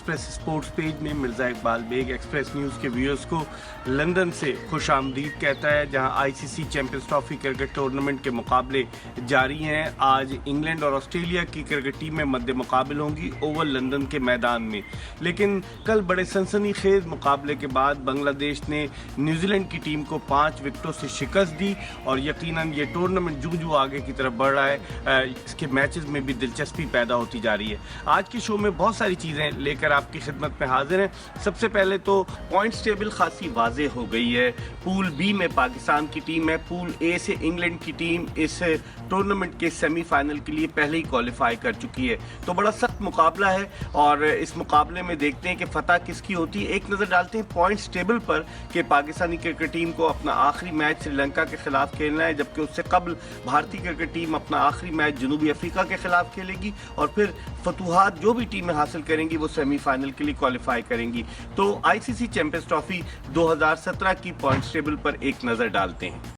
Express Sports page में Mirza Iqbal Baig Express News के viewers को लंदन से खुश आमदीद कहता है, जहां ICC Champions trophy cricket tournament के मुकाबले जारी हैं। आज इंग्लैंड और ऑस्ट्रेलिया की क्रिकेट टीमें मद्दे मुकाबल होंगी ओवल लंदन के मैदान में। लेकिन कल बड़े सनसनीखेज मुकाबले के बाद बांग्लादेश ने न्यूजीलैंड की टीम को 5 विकेटों से शिकस्त दी और यकीनन ये टूर्नामेंट जू आगे की तरफ बढ़ रहा है। इसके मैचेस में भी दिलचस्पी पैदा होती जा रही है। आज के शो में बहुत सारी चीज़ें लेकर आपकी खिदमत में हाजिर हैं। सबसे पहले तो पॉइंट्स टेबल खासी वाज़ेह हो गई है। पूल बी में पाकिस्तान की टीम है। पूल ए से इंग्लैंड की टीम इस टूर्नामेंट के सेमीफाइनल के लिए पहले ही क्वालिफाई कर चुकी है। तो बड़ा सख्त मुकाबला है और इस मुकाबले में देखते हैं कि फतह किसकी होती है। एक नज़र डालते हैं पॉइंट्स टेबल पर कि पाकिस्तानी क्रिकेट टीम को अपना आखिरी मैच श्रीलंका के खिलाफ खेलना है, जबकि उससे कबल भारतीय क्रिकेट टीम अपना आखिरी मैच जनूबी अफ्रीका के खिलाफ खेलेगी और फिर फतूहात जो भी टीमें हासिल करेंगी वो सेमीफाइनल के लिए क्वालिफाई करेंगी। तो आईसीसी चैंपियंस ट्रॉफी 2017 की पॉइंट्स टेबल पर एक नजर डालते हैं।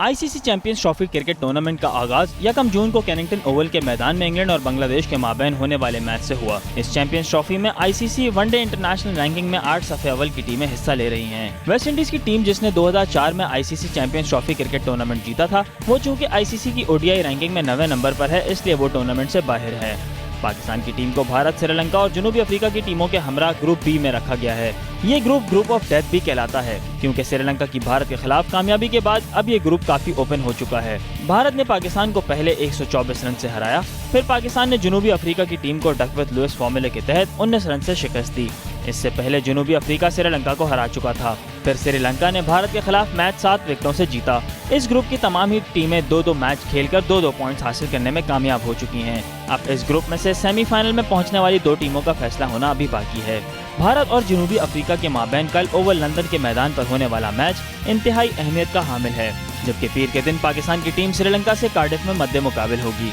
ICC Champions trophy cricket tournament का आगाज 1 जून को केनिंगटन ओवल के मैदान में इंग्लैंड और बांग्लादेश के माबैन होने वाले मैच से हुआ। इस चैंपियंस ट्रॉफी में आईसीसी वनडे इंटरनेशनल रैंकिंग में 8 सफ़े अव्वल की टीमें हिस्सा ले रही हैं। वेस्ट इंडीज की टीम जिसने 2004 में ICC Champions trophy cricket tournament जीता था, वो चूँकि आईसीसी की ओडीआई रैंकिंग में 9वें नंबर पर है, इसलिए वो टूर्नामेंट से बाहर है। पाकिस्तान की टीम को भारत, श्रीलंका और जनूबी अफ्रीका की टीमों के हमरा ग्रुप बी में रखा गया है। ये ग्रुप ऑफ डेथ भी कहलाता है, क्योंकि श्रीलंका की भारत के खिलाफ कामयाबी के बाद अब ये ग्रुप काफी ओपन हो चुका है। भारत ने पाकिस्तान को पहले 124 रन से हराया, फिर पाकिस्तान ने जनूबी अफ्रीका की टीम को डकवर्थ लुईस फॉर्मूले के तहत 19 रन से शिकस्त दी। इससे पहले जनूबी अफ्रीका श्रीलंका को हरा चुका था। फिर श्रीलंका ने भारत के खिलाफ मैच 7 विकेटों से जीता। इस ग्रुप की तमाम ही टीमें 2-2 मैच खेलकर 2-2 पॉइंट्स हासिल करने में कामयाब हो चुकी हैं। अब इस ग्रुप में से सेमीफाइनल में पहुंचने वाली 2 टीमों का फैसला होना अभी बाकी है। भारत और जनूबी अफ्रीका के माबैन कल ओवल लंदन के मैदान पर होने वाला मैच इंतहाई अहमियत का हामिल है, जबकि पीर के दिन पाकिस्तान की टीम श्रीलंका से कार्डिफ में मद्दे मुकाबिल होगी।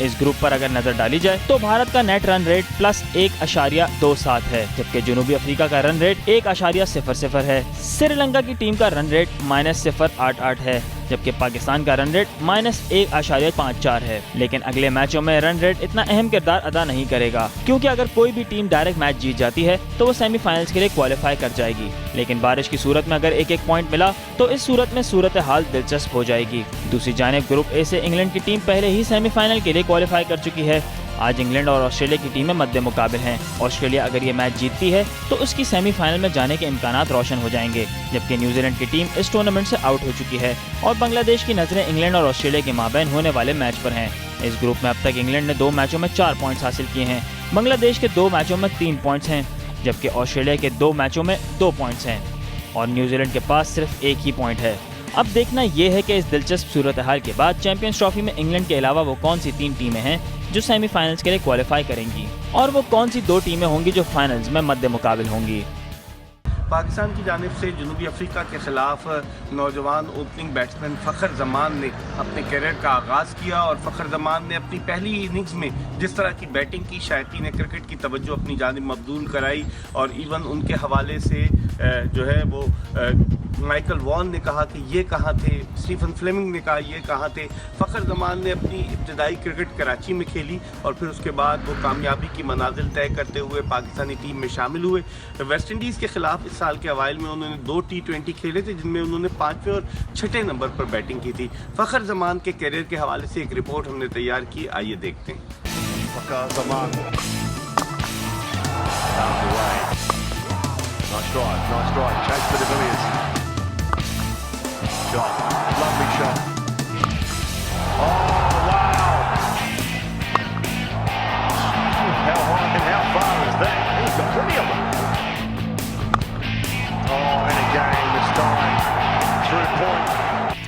इस ग्रुप पर अगर नजर डाली जाए तो भारत का नेट रन रेट +1.27 है, जबकि जनूबी अफ्रीका का रन रेट 1.00 है। श्रीलंका की टीम का रन रेट -0.88 है, जबकि पाकिस्तान का रन रेट -1.54 है। लेकिन अगले मैचों में रन रेट इतना अहम किरदार अदा नहीं करेगा, क्योंकि अगर कोई भी टीम डायरेक्ट मैच जीत जाती है तो वो सेमीफाइनल्स के लिए क्वालिफाई कर जाएगी। लेकिन बारिश की सूरत में अगर एक पॉइंट मिला तो इस सूरत में सूरत हाल दिलचस्प हो जाएगी। दूसरी जानिब ग्रुप ए से इंग्लैंड की टीम पहले ही सेमीफाइनल के लिए क्वालिफाई कर चुकी है। आज इंग्लैंड और ऑस्ट्रेलिया की टीमें मद्दे मुकाबिल हैं। ऑस्ट्रेलिया अगर ये मैच जीतती है तो उसकी सेमीफाइनल में जाने के इम्कानात रोशन हो जाएंगे, जबकि न्यूजीलैंड की टीम इस टूर्नामेंट से आउट हो चुकी है और बांग्लादेश की नजरें इंग्लैंड और ऑस्ट्रेलिया के माबैन होने वाले मैच पर हैं। इस ग्रुप में अब तक इंग्लैंड ने 2 मैचों में 4 पॉइंट्स हासिल किए हैं, बांग्लादेश के 2 मैचों में 3 पॉइंट्स हैं, जबकि ऑस्ट्रेलिया के 2 मैचों में 2 पॉइंट्स हैं और न्यूजीलैंड के पास सिर्फ 1 ही पॉइंट है। अब देखना यह है कि इस दिलचस्प सूरत हाल के बाद चैंपियंस ट्रॉफी में इंग्लैंड के अलावा वो कौन सी 3 टीमें हैं जो सेमीफाइनल्स के लिए क्वालिफाई करेंगी और वो कौन सी 2 टीमें होंगी जो फाइनल्स में मद्दे मुकाबिल होंगी। पाकिस्तान की जानिब से जनूबी अफ्रीका के खिलाफ नौजवान ओपनिंग बैट्समैन फ़खर जमान ने अपने कैरियर का आगाज़ किया और फ़खर जमान ने अपनी पहली इनिंग्स में जिस तरह की बैटिंग की, शायकीन क्रिकेट की तवज्जो अपनी जानिब मबदूल कराई और इवन उनके हवाले से जो है वो माइकल वॉन ने कहा कि ये कहाँ थे, स्टीफन फ्लेमिंग ने कहा ये कहाँ थे। फ़खर जमान ने अपनी इब्तदाई क्रिकेट कराची में खेली और फिर उसके बाद वो कामयाबी की मनाजिल तय करते हुए पाकिस्तानी टीम में शामिल हुए। वेस्ट इंडीज़ के खिलाफ इस साल के अवाइल में उन्होंने 2 T20 खेले थे, जिनमें उन्होंने 5वें और 6ठे नंबर पर बैटिंग की थी। फ़खर जमान के कैरियर के हवाले से एक रिपोर्ट हमने तैयार की, आइए देखते हैं। Fakhar Zaman, nice drive, chase for the Villiers. Shot, lovely shot. Oh wow! How high and how far is that? He's got plenty of them. Oh, and again this time through point.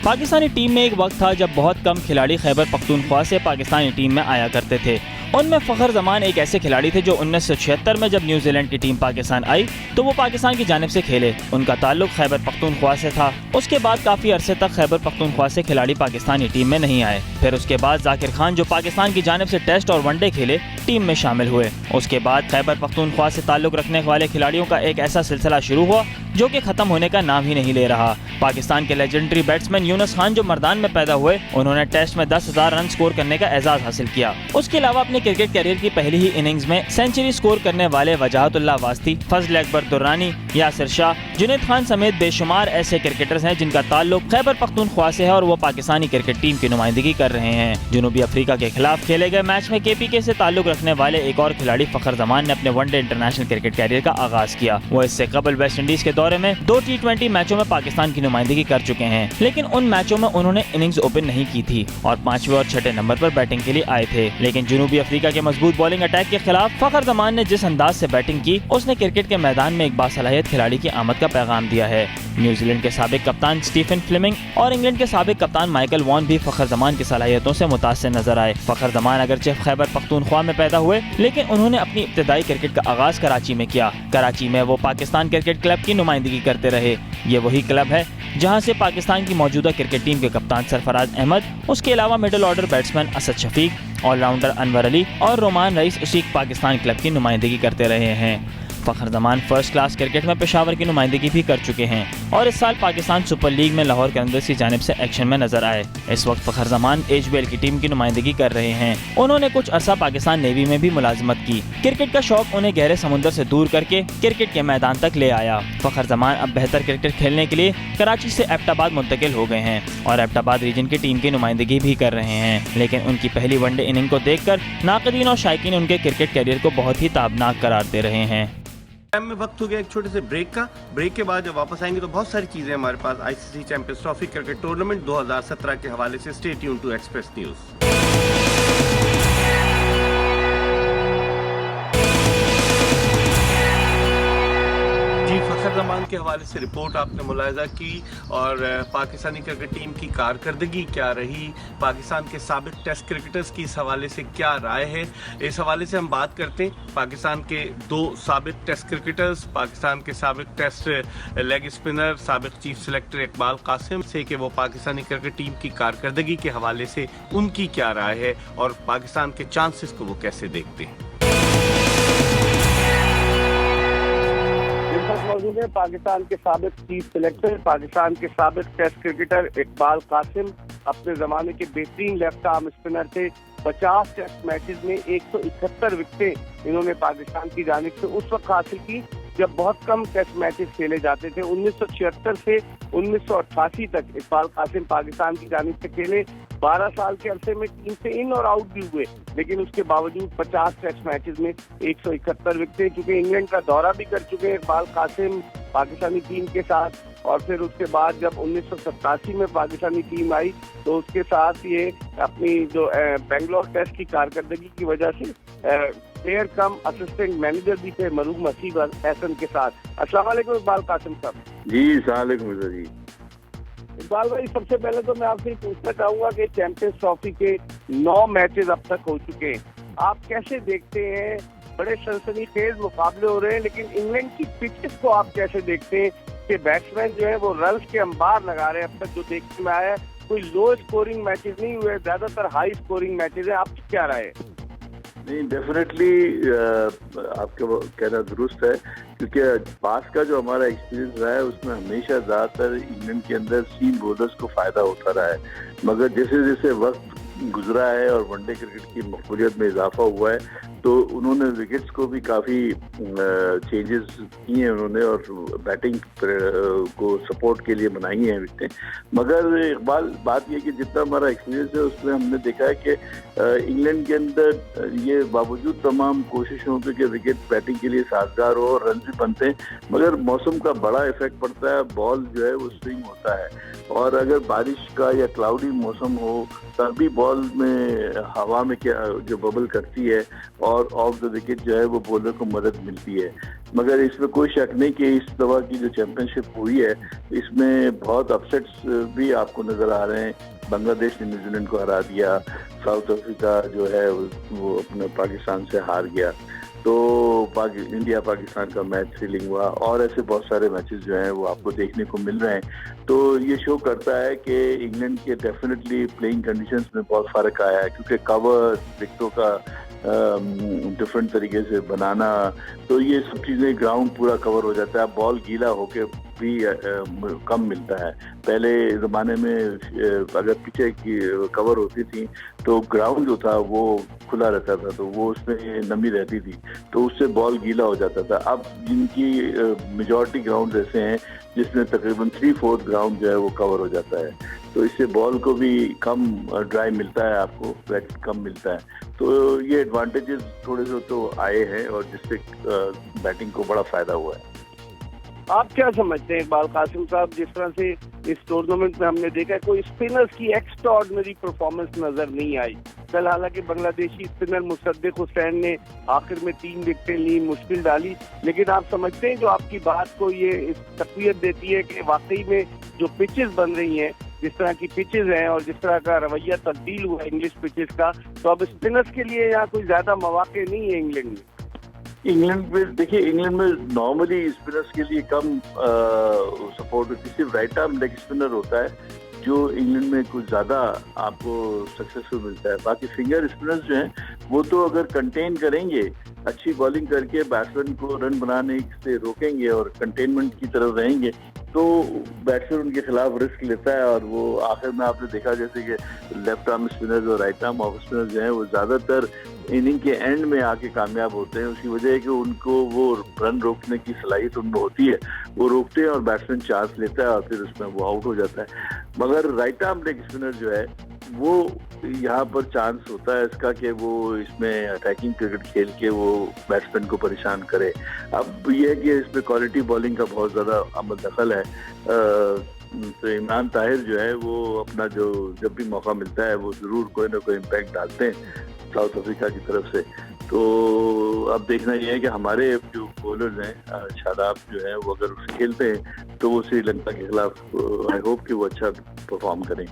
Pakistani team में एक वक्त था जब बहुत कम खिलाड़ी खैबर पख्तूनख्वा से Pakistani team में आया करते थे उनमें फखर जमान एक ऐसे खिलाड़ी थे जो 1976 में जब न्यूजीलैंड की टीम पाकिस्तान आई तो वो पाकिस्तान की जानिब से खेले। उनका ताल्लुक खैबर पख्तूनख्वा से था। उसके बाद काफी अरसे तक खैबर पख्तूनख्वा से खिलाड़ी पाकिस्तानी टीम में नहीं आए। फिर उसके बाद जाकिर खान जो पाकिस्तान की जानिब से टेस्ट और वनडे खेले टीम में शामिल हुए। उसके बाद खैबर पख्तूनख्वा से ताल्लुक रखने वाले खिलाड़ियों का एक ऐसा सिलसिला शुरू हुआ जो कि खत्म होने का नाम ही नहीं ले रहा। पाकिस्तान के लेजेंडरी बैट्समैन यूनुस खान जो मर्दान में पैदा हुए, उन्होंने टेस्ट में 10,000 रन स्कोर करने का एजाज हासिल किया। उसके अलावा अपने क्रिकेट करियर की पहली ही इनिंग्स में सेंचुरी स्कोर करने वाले वजाहतुल्लाह वास्ती, फजल अकबर दुर्रानी, यासिर शाह, जुनैद खान समेत बेशुमार ऐसे क्रिकेटर्स हैं जिनका ताल्लुक खैबर पख्तूनख्वा से है और वो पाकिस्तानी क्रिकेट टीम की नुमाइंदगी कर रहे हैं। जनूबी अफ्रीका के खिलाफ खेले गए मैच में KPK से ताल्लुक रखने वाले एक और खिलाड़ी फखर जमान ने अपने वनडे इंटरनेशनल क्रिकेट करियर का आगाज किया। वो इससे कबल वेस्ट इंडीज के दौरे में 2 T20 मैचों में पाकिस्तान की नुमाइंदगी कर चुके हैं, लेकिन उन मैचों में उन्होंने इनिंग्स ओपन नहीं की थी और 5वें और 6ठे नंबर पर बैटिंग के लिए आए थे। लेकिन जनूबी अफ्रीका के मजबूत बॉलिंग अटैक के खिलाफ फखर जमान ने जिस अंदाज से बैटिंग की, उसने क्रिकेट के मैदान में एक बासलाहियत खिलाड़ी की आमद का पैगाम दिया है। न्यूजीलैंड के साबिक कप्तान स्टीफन फ्लेमिंग और इंग्लैंड के साबिक कप्तान माइकल वॉन भी फखर जमान की सलाहियतों से मुतासिर नजर आए। फखर जमान अगरचे खैबर पख्तूनख्वा में पैदा हुए, लेकिन उन्होंने अपनी इब्तदाई क्रिकेट का आगाज कराची में किया। कराची में वो पाकिस्तान क्रिकेट क्लब की नुमाइंदगी करते रहे। ये वही क्लब है जहां से पाकिस्तान की मौजूदा क्रिकेट टीम के कप्तान सरफराज अहमद, उसके अलावा middle order batsman Asad Shafiq, allrounder Anwar Ali और रोमान रईस उसी पाकिस्तान क्लब की नुमाइंदगी करते रहे हैं। फखर जमान फर्स्ट क्लास क्रिकेट में पेशावर की नुमाइंदगी भी कर चुके हैं और इस साल पाकिस्तान सुपर लीग में लाहौर कलंदर्स की जानिब से एक्शन में नजर आए। इस वक्त फखर जमान HBL की टीम की नुमाइंदगी कर रहे हैं। उन्होंने कुछ अरसा पाकिस्तान नेवी में भी मुलाजिमत की। क्रिकेट का शौक उन्हें गहरे समुद्र से दूर करके क्रिकेट के मैदान तक ले आया। फखर जमान अब बेहतर क्रिकेट खेलने के लिए कराची से एबटाबाद मुंतकिल हो गए हैं और एबटाबाद रीजन की टीम की नुमाइंदगी भी कर रहे हैं। लेकिन उनकी पहली वनडे इनिंग को देखकर नाक़दीन और शायकीन उनके क्रिकेट करियर को बहुत ही ताबनाक करार दे रहे हैं। टाइम में वक्त हो गया एक छोटे से ब्रेक का। ब्रेक के बाद जब वापस आएंगे तो बहुत सारी चीजें हमारे पास ICC champions trophy cricket tournament 2017 के हवाले से। Stay tune to Express News. Fakhar Zaman के हवाले से रिपोर्ट आपने मुलाहिजा की और पाकिस्तानी क्रिकेट टीम की कारकर्दगी क्या रही, पाकिस्तान के साबिक टेस्ट क्रिकेटर्स की इस हवाले से क्या राय है, इस हवाले से हम बात करते हैं। पाकिस्तान के 2 साबिक टेस्ट क्रिकेटर्स, पाकिस्तान के साबिक टेस्ट लेग स्पिनर, साबिक चीफ सेलेक्टर इकबाल कासिम से कि वो पाकिस्तानी क्रिकेट टीम की कारकर्दगी के हवाले से उनकी क्या राय है और पाकिस्तान के चांसेस को वो कैसे देखते हैं। मौजूद है पाकिस्तान के साबिक चीफ सेलेक्टर, पाकिस्तान के साबिक टेस्ट क्रिकेटर इकबाल कासिम। अपने जमाने के बेहतरीन लेफ्ट आर्म स्पिनर थे। 50 टेस्ट मैचेस में 171 विकेटें इन्होंने पाकिस्तान की जानिब से उस वक्त हासिल की जब बहुत कम टेस्ट मैचेस खेले जाते थे। 1976 से 1988 तक इकबाल कासिम पाकिस्तान की जानिब से खेले। 12 साल के अरसे में टीम से इन और आउट भी हुए, लेकिन उसके बावजूद 50 टेस्ट मैचेस में 171 विकेटें। चूंकि इंग्लैंड का दौरा भी कर चुके हैं इकबाल कासिम पाकिस्तानी टीम के साथ, और फिर उसके बाद जब 1987 में पाकिस्तानी टीम आई तो उसके साथ ये अपनी जो बेंगलोर टेस्ट की कारकर्दगी की वजह से प्लेयर कम असिस्टेंट मैनेजर भी थे मरूफ मसीह एहसन के साथ। अस्सलाम वालेकुम इकबाल कासिम साहब। जी सलाम जी। इकबाल भाई, सबसे पहले तो मैं आपसे पूछना चाहूंगा कि चैंपियंस ट्रॉफी के 9 मैचेस अब तक हो चुके हैं, आप कैसे देखते हैं? बड़े सनसनीखेज मुकाबले हो रहे हैं, लेकिन इंग्लैंड की पिचेस को आप कैसे देखते हैं कि बैट्समैन जो है वो रन्स के अंबार लगा रहे हैं? अब तक जो देखने में आया है कोई लो स्कोरिंग मैचेस नहीं हुए, ज्यादातर हाई स्कोरिंग मैचेस हैं। आपकी क्या राय है? नहीं, डेफिनेटली आपका कहना दुरुस्त है, क्योंकि पास का जो हमारा एक्सपीरियंस रहा है उसमें हमेशा ज़्यादातर इंग्लैंड के अंदर सीम बॉलर्स को फ़ायदा होता रहा है। मगर जैसे जैसे वक्त गुजरा है और वनडे क्रिकेट की मकबूलियत में इजाफा हुआ है तो उन्होंने विकेट्स को भी काफ़ी चेंजेस किए हैं उन्होंने, और बैटिंग को सपोर्ट के लिए बनाई हैं विकेटें। मगर इकबाल, बात यह कि जितना हमारा एक्सपीरियंस है उसमें हमने देखा है कि इंग्लैंड के अंदर ये बावजूद तमाम कोशिशों पे कि विकेट बैटिंग के लिए साजगार हो और रन भी बनते हैं, मगर मौसम का बड़ा इफेक्ट पड़ता है। बॉल जो है वो स्विंग होता है, और अगर बारिश का या क्लाउडी मौसम हो तभी बॉल में हवा में क्या जो बबल करती है और ऑफ द विकेट जो है वो बॉलर को मदद मिलती है। मगर इसमें कोई शक नहीं कि इस दफा की जो चैंपियनशिप हुई है इसमें बहुत अपसेट्स भी आपको नजर आ रहे हैं। बांग्लादेश ने न्यूजीलैंड को हरा दिया, साउथ अफ्रीका जो है वो अपने पाकिस्तान से हार गया, तो इंडिया पाकिस्तान का मैच थ्रिलिंग हुआ, और ऐसे बहुत सारे मैचेस जो हैं वो आपको देखने को मिल रहे हैं। तो ये शो करता है कि इंग्लैंड के डेफिनेटली प्लेइंग कंडीशंस में बहुत फर्क आया है, क्योंकि कवर विकेटों का डिफरेंट तरीके से बनाना, तो ये सब चीज़ें ग्राउंड पूरा कवर हो जाता है, बॉल गीला होके भी कम मिलता है। पहले ज़माने में अगर पीछे की कवर होती थी तो ग्राउंड जो था वो खुला रहता था, तो वो उसमें नमी रहती थी, तो उससे बॉल गीला हो जाता था। अब जिनकी मेजॉरिटी ग्राउंड ऐसे हैं जिसमें तकरीबन 3/4 ग्राउंड जो है वो कवर हो जाता है, तो इससे बॉल को भी कम ड्राई मिलता है, आपको वेट कम मिलता है। तो ये एडवांटेजेस थोड़े से तो आए हैं और जिससे बैटिंग को बड़ा फायदा हुआ है। आप क्या समझते हैं इकबाल कासिम साहब, जिस तरह से इस टूर्नामेंट में हमने देखा है कोई स्पिनर्स की एक्स्ट्राऑर्डिनरी परफॉर्मेंस नजर नहीं आई। कल हालांकि बांग्लादेशी स्पिनर मुसद्दिक हुसैन ने आखिर में 3 विकेटें ली, मुश्किल डाली, लेकिन आप समझते हैं जो आपकी बात को ये इस तक़वियत देती है कि वाकई में जो पिचेस बन रही हैं, जिस तरह की पिचेस हैं और जिस तरह का रवैया तब्दील हुआ इंग्लिश पिचेस का, तो अब स्पिनर्स के लिए यहाँ कोई ज्यादा मौके नहीं है इंग्लैंड में। इंग्लैंड में देखिए, इंग्लैंड में नॉर्मली स्पिनर्स के लिए कम सपोर्ट होती है, सिर्फ राइट आर्म लेग स्पिनर होता है जो इंग्लैंड में कुछ ज़्यादा आपको सक्सेसफुल मिलता है। बाकी फिंगर स्पिनर्स जो हैं वो तो अगर कंटेन करेंगे, अच्छी बॉलिंग करके बैट्समैन को रन बनाने से रोकेंगे और कंटेनमेंट की तरफ रहेंगे, तो बैट्समैन उनके खिलाफ रिस्क लेता है, और वो आखिर में आपने देखा जैसे कि लेफ्ट आर्म स्पिनर्स और राइट आर्म ऑफ स्पिनर्स जो हैं वो ज़्यादातर इनिंग के एंड में आके कामयाब होते हैं। उसकी वजह है कि उनको वो रन रोकने की सलाहियत उनमें होती है, वो रोकते हैं और बैट्समैन चांस लेता है और फिर उसमें वो आउट हो जाता है। मगर राइट आर्म लेग स्पिनर जो है वो यहाँ पर चांस होता है इसका कि वो इसमें अटैकिंग क्रिकेट खेल के वो बैट्समैन को परेशान करे। अब ये है कि इसमें क्वालिटी बॉलिंग का बहुत ज़्यादा अमल दखल है। तो इमरान ताहिर जो है वो अपना जो जब भी मौका मिलता है वो ज़रूर कोई ना कोई इम्पैक्ट डालते हैं साउथ अफ्रीका की तरफ से। तो अब देखना यह है कि हमारे जो बॉलर्स हैं शादाब जो है वो अगर उसे खेलते हैं तो वो श्रीलंका के खिलाफ आई होप कि वो अच्छा परफॉर्म करें।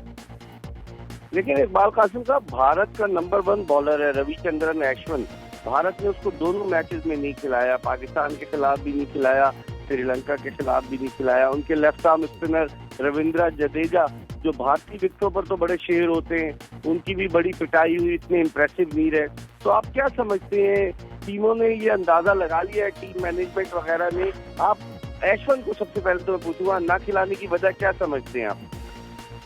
लेकिन इकबाल कासिम साहब, भारत का नंबर 1 बॉलर है रविचंद्रन अश्विन। भारत ने उसको दोनों मैचेस में नहीं खिलाया, पाकिस्तान के खिलाफ भी नहीं खिलाया, श्रीलंका के खिलाफ भी नहीं खिलाया। उनके left arm spinner Ravindra Jadeja जो भारतीय विकेटों पर तो बड़े शेर होते हैं, उनकी भी बड़ी पिटाई हुई, इतने इम्प्रेसिव नहीं रहे। तो आप क्या समझते हैं, टीमों ने ये अंदाजा लगा लिया है, टीम मैनेजमेंट वगैरह ने? आप अश्विन को सबसे पहले तो मैं पूछूंगा, ना खिलाने की वजह क्या समझते हैं आप?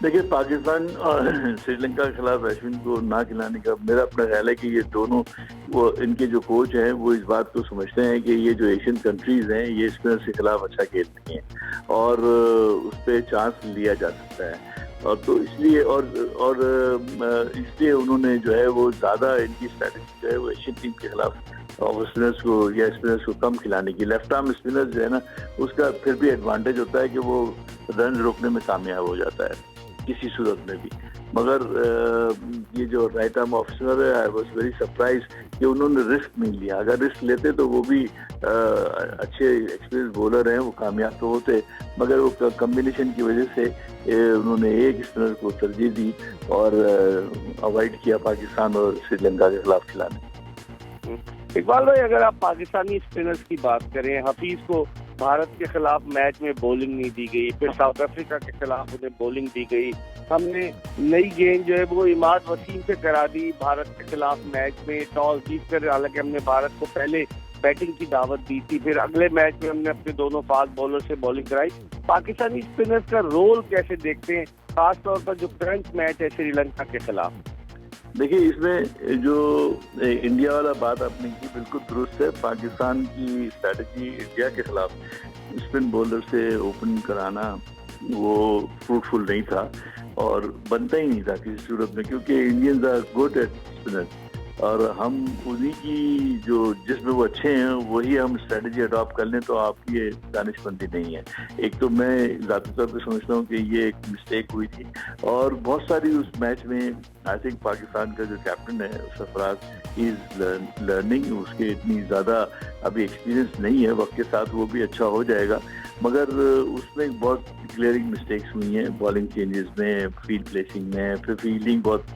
देखिए, पाकिस्तान और श्रीलंका के खिलाफ अश्विन को ना खिलाने का मेरा अपना ख्याल है कि ये दोनों वो इनके जो कोच हैं वो इस बात को समझते हैं कि ये जो एशियन कंट्रीज हैं ये स्पिनर के खिलाफ अच्छा खेलती हैं और उस पर चांस लिया जा सकता है, और तो इसलिए इसलिए उन्होंने जो है वो ज़्यादा इनकी स्ट्रैटेजी जो है वो एशियन टीम के खिलाफ और स्पिनर्स को या स्पिनर्स को कम खिलाने की। लेफ्ट आर्म स्पिनर जो है ना, उसका फिर भी एडवांटेज होता है कि वो रन रोकने में कामयाब हो जाता है किसी सूरत में भी। मगर ये जो राइट आर्म ऑफिसर है, आई वॉज वेरी सरप्राइज कि उन्होंने रिस्क नहीं लिया। अगर रिस्क लेते तो वो भी अच्छे एक्सपीरियंस बॉलर हैं, वो कामयाब तो होते, मगर वो कम्बिनेशन की वजह से उन्होंने एक स्पिनर को तरजीह दी और अवॉइड किया पाकिस्तान और श्रीलंका के खिलाफ खिलाने। इकबाल भाई, अगर आप पाकिस्तानी स्पिनर्स की बात करें, हफीज को भारत के खिलाफ मैच में बॉलिंग नहीं दी गई, फिर साउथ अफ्रीका के खिलाफ उन्हें बॉलिंग दी गई, हमने नई गेंद जो है वो इमाद वसीम से करा दी भारत के खिलाफ मैच में टॉस जीतकर। हालांकि हमने भारत को पहले बैटिंग की दावत दी थी, फिर अगले मैच में हमने अपने दोनों फास्ट बॉलर से बॉलिंग कराई। पाकिस्तानी स्पिनर्स का रोल कैसे देखते हैं, खासतौर पर जो करंट मैच है श्रीलंका के खिलाफ? देखिए, इसमें जो इंडिया वाला बात आपने की बिल्कुल दुरुस्त है। पाकिस्तान की स्ट्रैटेजी इंडिया के खिलाफ स्पिन बॉलर से ओपन कराना वो फ्रूटफुल नहीं था और बनता ही नहीं था किसी सूरत में, क्योंकि Indians are good at spinner और हम उन्हीं की जो जिसमें वो अच्छे हैं वही हम स्ट्रेटजी अडॉप्ट कर लें तो आपकी ये दानिशमंदी नहीं है। एक तो मैं ज़ाती तौर पर समझता हूँ कि ये एक मिस्टेक हुई थी और बहुत सारी उस मैच में आई थिंक पाकिस्तान का जो कैप्टन है सरफराज ही इज़ लर्निंग, उसके इतनी ज़्यादा अभी एक्सपीरियंस नहीं है, वक्त के साथ वो भी अच्छा हो जाएगा। मगर उसमें बहुत क्लियरिंग मिस्टेक्स हुई हैं बॉलिंग चेंजेस में, फील्ड प्लेसिंग में, फिर फील्डिंग बहुत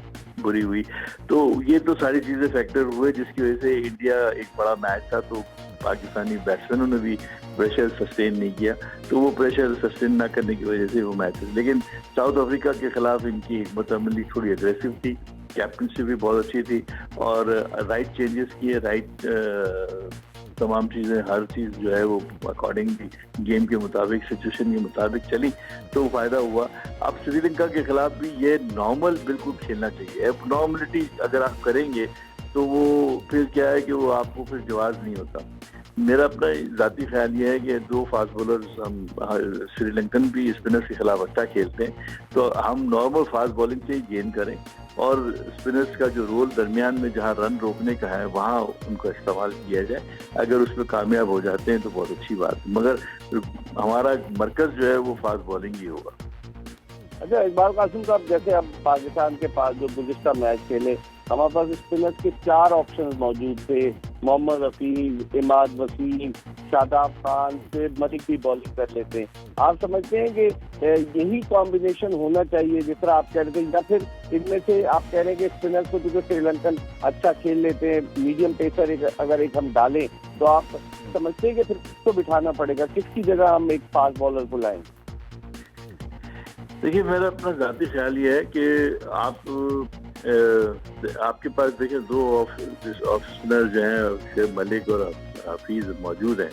बुरी हुई। तो ये तो सारी चीजें फैक्टर हुए जिसकी वजह से इंडिया, एक बड़ा मैच था तो पाकिस्तानी बैट्समैनों ने भी प्रेशर सस्टेन नहीं किया, तो वो प्रेशर सस्टेन ना करने की वजह से वो मैच। लेकिन साउथ अफ्रीका के खिलाफ इनकी हिम्मत अमली थोड़ी अग्रेसिव थी, कैप्टनशिप भी बहुत अच्छी थी और राइट चेंजेस किए, राइट तमाम चीजें, हर चीज जो है वो अकॉर्डिंगली गेम के मुताबिक, सिचुएशन के मुताबिक चली तो फायदा हुआ। अब श्रीलंका के खिलाफ भी ये नॉर्मल बिल्कुल खेलना चाहिए। अब नॉर्मलिटी अगर आप करेंगे तो वो फिर क्या है कि वो आपको फिर जवाब नहीं होता। मेरा अपना जाती ख्याल ये है कि दो फास्ट बॉलर्स, हम श्रीलंकन भी स्पिनर्स के खिलाफ अच्छा खेलते हैं, तो हम नॉर्मल फास्ट बॉलिंग से ही गेन करें और स्पिनर्स का जो रोल दरमियान में जहां रन रोकने का है वहां उनका इस्तेमाल किया जाए। अगर उसमें कामयाब हो जाते हैं तो बहुत अच्छी बात है, मगर हमारा मरकज जो है वो फास्ट बॉलिंग ही होगा। अच्छा, इकबाल कासिम साहब, जैसे अब पाकिस्तान के पास जो गुज़िश्ता मैच खेले, हमारे पास स्पिनर्स के 4 ऑप्शंस मौजूद थे, मोहम्मद हफीज, इमाद वसीम, शादाब खान, शेब मलिक भी बॉलिंग कर लेते हैं। आप समझते हैं कि यही कॉम्बिनेशन होना चाहिए जिस तरह आप कह रहे थे, या फिर इनमें से आप कह रहे हैं कि स्पिनर्स को क्योंकि श्रीलंकन अच्छा खेल लेते हैं, मीडियम पेसर अगर एक हम डालें तो आप समझते हैं कि फिर किसको बिठाना पड़ेगा, किसकी जगह हम एक फास्ट बॉलर को लाएं? देखिए, मेरा अपना जाती ख्याल ये है कि आपके पास देखिए 2 ऑफ स्पिनर जो हैं, शेब मलिक और हफीज मौजूद हैं।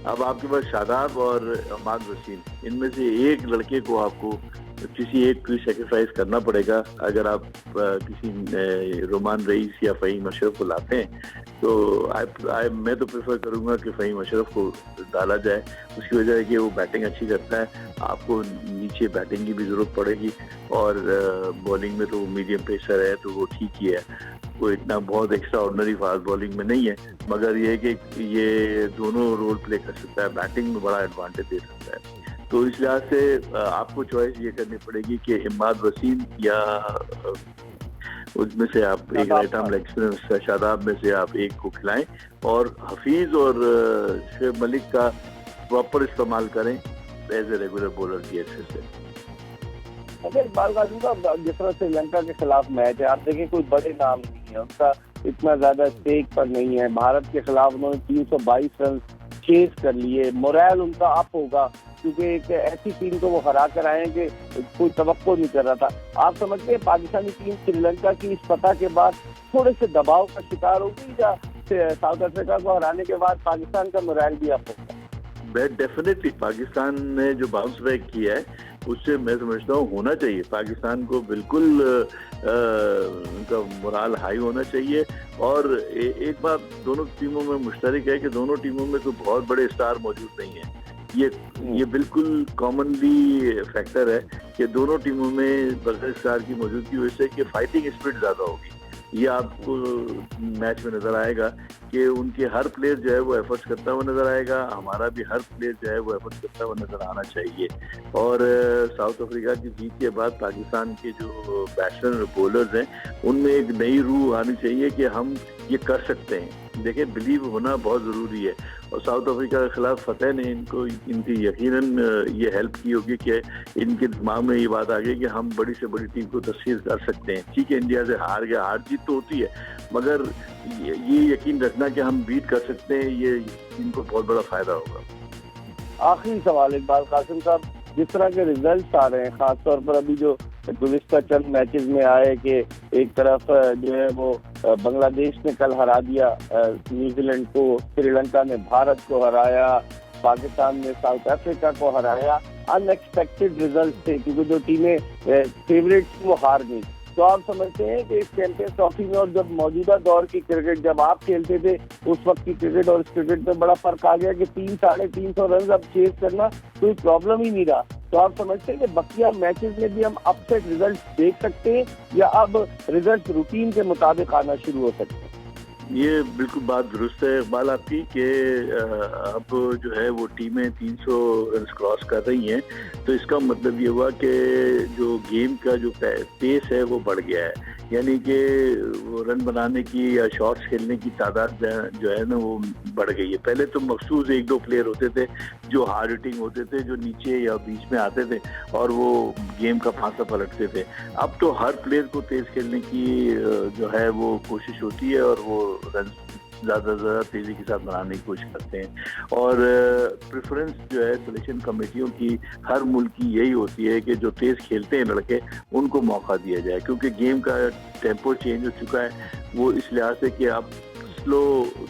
अब आपके पास शादाब और इमाद वसीम, इनमें से एक लड़के को आपको किसी एक को सेक्रीफाइस करना पड़ेगा। अगर आप किसी रोमान रईस या फ़हीम अशरफ को लाते हैं तो मैं तो प्रेफर करूंगा कि फ़हीम अशरफ को डाला जाए। उसकी वजह है कि वो बैटिंग अच्छी करता है, आपको नीचे बैटिंग की भी ज़रूरत पड़ेगी और बॉलिंग में तो वो मीडियम पेसर है तो वो ठीक ही है, वो इतना बहुत एक्स्ट्रा ऑर्डिनरी फास्ट बॉलिंग में नहीं है, मगर ये है कि ये दोनों रोल प्ले कर सकता है, बैटिंग में बड़ा एडवांटेज दे सकता है। तो इस लिहाज से आपको चॉइस ये करनी पड़ेगी कि इमाद वसीम या उसमें से आप एक right arm leg spinner Shadab में से आप एक को खिलाएं और हफीज और शेब मलिक का प्रॉपर इस्तेमाल करें एज ए रेगुलर बॉलर की हैसियत से। अच्छा, इकबाल कासिम साहब, जिस तरह श्रीलंका के खिलाफ मैच है, आप देखें कोई बड़े नाम नहीं है, उनका इतना ज्यादा स्टेक पर नहीं है। भारत के खिलाफ उन्होंने 322 रन चेस कर लिए, मोरल उनका अप होगा क्योंकि एक ऐसी टीम को वो हरा कर आए कि कोई तवक्को नहीं कर रहा था। आप समझते हैं पाकिस्तानी टीम श्रीलंका की इस फतह के बाद थोड़े से दबाव का शिकार होगी या साउथ अफ्रीका को हराने के बाद पाकिस्तान का मोरल भी अप होगा? डेफिनेटली पाकिस्तान ने जो बाउंस बैक किया है उससे मैं समझता हूँ होना चाहिए, पाकिस्तान को बिल्कुल उनका मोराल हाई होना चाहिए। और एक बात दोनों टीमों में मुश्तरक है कि दोनों टीमों में कोई बहुत बड़े स्टार मौजूद नहीं है। ये बिल्कुल कॉमनली फैक्टर है कि दोनों टीमों में बड़े स्टार की मौजूदगी वजह से कि फाइटिंग स्पिरिट ज़्यादा होगी। ये आपको मैच में नजर आएगा कि उनके हर प्लेयर जो है वो एफर्ट्स करता हुआ नजर आएगा, हमारा भी हर प्लेयर जो है वो एफर्ट्स करता हुआ नजर आना चाहिए। और साउथ अफ्रीका की जीत के बाद पाकिस्तान के जो बैट्समैन और बॉलर्स हैं उनमें एक नई रूह आनी चाहिए कि हम ये कर सकते हैं। देखिए, बिलीव होना बहुत ज़रूरी है और साउथ अफ्रीका के खिलाफ फतेह ने इनकी यकीनन ये हेल्प की होगी कि इनके दिमाग में ये बात आ गई कि हम बड़ी से बड़ी टीम को तस्लीम कर सकते हैं। ठीक है, इंडिया से हार गया, हार जीत तो होती है, मगर ये यकीन रखना कि हम बीट कर सकते हैं, ये इनको बहुत बड़ा फ़ायदा होगा। आखिरी सवाल इकबाल कासिम साहब, जिस तरह के रिजल्ट आ रहे हैं, खासतौर पर अभी जो गुज़िश्ता चंद मैचेस में आए कि एक तरफ जो है वो बांग्लादेश ने कल हरा दिया न्यूजीलैंड को, श्रीलंका ने भारत को हराया, पाकिस्तान ने साउथ अफ्रीका को हराया, अनएक्सपेक्टेड रिजल्ट थे क्योंकि जो टीमें फेवरेट थी वो हार गई। तो आप समझते हैं कि इस चैंपियंस ट्रॉफी में और जब मौजूदा दौर की क्रिकेट जब आप खेलते थे उस वक्त की क्रिकेट और इस क्रिकेट में बड़ा फर्क आ गया कि 300-350 रन अब चेस करना कोई प्रॉब्लम ही नहीं रहा। तो आप समझते हैं कि बकिया मैचेस में भी हम अपसेट रिजल्ट देख सकते हैं या अब रिजल्ट रूटीन के मुताबिक आना शुरू हो सकते हैं? ये बिल्कुल बात दुरुस्त है इकबाल आपकी कि अब जो है वो टीमें 300 रन क्रॉस कर रही हैं, तो इसका मतलब ये हुआ कि जो गेम का जो पेस है वो बढ़ गया है। यानी कि रन बनाने की या शॉट्स खेलने की तादाद जो है ना वो बढ़ गई है। पहले तो मखसूस 1-2 प्लेयर होते थे जो हार्ड हिटिंग होते थे, जो नीचे या बीच में आते थे और वो गेम का फांसा पलटते थे। अब तो हर प्लेयर को तेज खेलने की जो है वो कोशिश होती है और वो रन ज़्यादा से ज़्यादा तेज़ी के साथ बनाने की कोशिश करते हैं। और प्रेफरेंस जो है सिलेक्शन कमेटियों की हर मुल्क की यही होती है कि जो तेज़ खेलते हैं लड़के उनको मौका दिया जाए, क्योंकि गेम का टेम्पो चेंज हो चुका है। वो इस लिहाज से कि अब स्लो